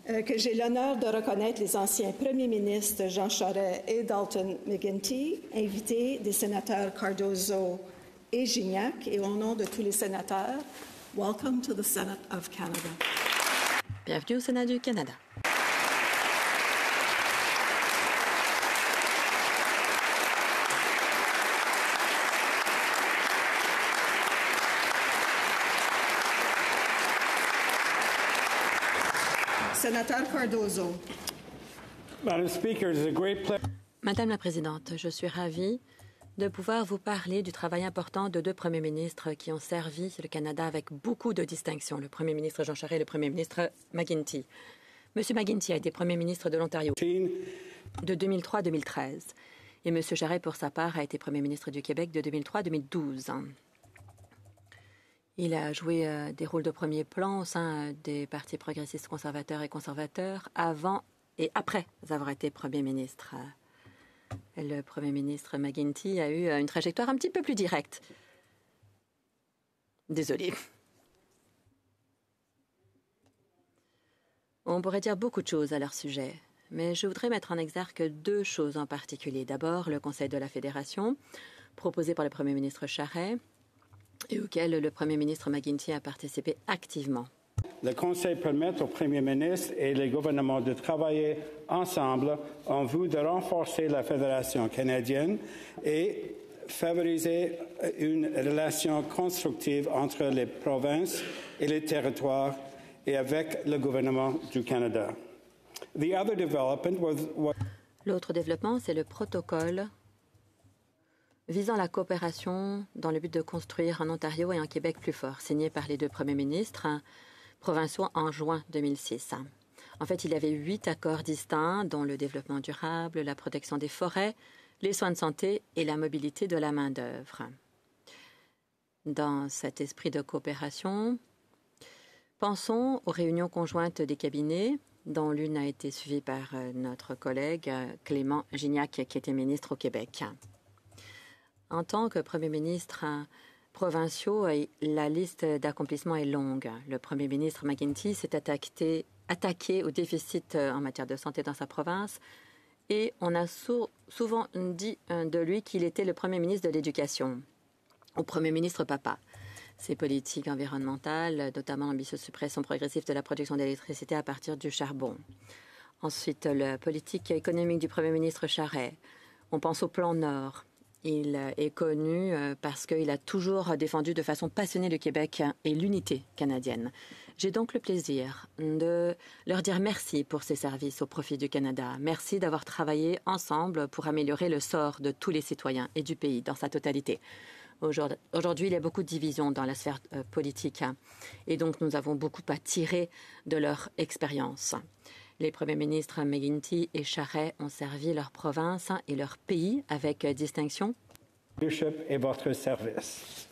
que j'ai l'honneur de reconnaître les anciens premiers ministres Jean Charest et Dalton McGuinty, invités des sénateurs Cardozo et Gignac, et au nom de tous les sénateurs, welcome to the Senate of Canada. Bienvenue au Sénat du Canada. Sénateur Cardozo. Madame la Présidente, je suis ravie de pouvoir vous parler du travail important de deux premiers ministres qui ont servi le Canada avec beaucoup de distinction, le premier ministre Jean Charest et le premier ministre McGuinty. Monsieur McGuinty a été premier ministre de l'Ontario de 2003 à 2013 et Monsieur Charest, pour sa part, a été premier ministre du Québec de 2003 à 2012. Il a joué des rôles de premier plan au sein des partis progressistes conservateurs et conservateurs avant et après avoir été premier ministre. Le premier ministre McGuinty a eu une trajectoire un petit peu plus directe. Désolée. On pourrait dire beaucoup de choses à leur sujet, mais je voudrais mettre en exergue deux choses en particulier. D'abord, le Conseil de la Fédération, proposé par le premier ministre Charest, et auquel le premier ministre McGuinty a participé activement. Le Conseil permet au Premier ministre et les gouvernements de travailler ensemble en vue de renforcer la Fédération canadienne et favoriser une relation constructive entre les provinces et les territoires et avec le gouvernement du Canada. L'autre développement, c'est le protocole visant la coopération dans le but de construire un Ontario et un Québec plus fort, signé par les deux premiers ministres provinciaux en juin 2006. En fait, il y avait 8 accords distincts, dont le développement durable, la protection des forêts, les soins de santé et la mobilité de la main-d'œuvre. Dans cet esprit de coopération, pensons aux réunions conjointes des cabinets, dont l'une a été suivie par notre collègue Clément Gignac, qui était ministre au Québec. En tant que premier ministre provinciaux, la liste d'accomplissements est longue. Le premier ministre McGuinty s'est attaqué au déficit en matière de santé dans sa province et on a souvent dit de lui qu'il était le premier ministre de l'Éducation, au premier ministre papa. Ses politiques environnementales, notamment l'ambitieuse suppression progressive de la production d'électricité à partir du charbon. Ensuite, la politique économique du premier ministre Charest. On pense au plan Nord. Il est connu parce qu'il a toujours défendu de façon passionnée le Québec et l'unité canadienne. J'ai donc le plaisir de leur dire merci pour ces services au profit du Canada. Merci d'avoir travaillé ensemble pour améliorer le sort de tous les citoyens et du pays dans sa totalité. Aujourd'hui, il y a beaucoup de divisions dans la sphère politique et donc nous avons beaucoup à tirer de leur expérience. Les premiers ministres McGuinty et Charest ont servi leur province et leur pays avec distinction. Bishop et votre service.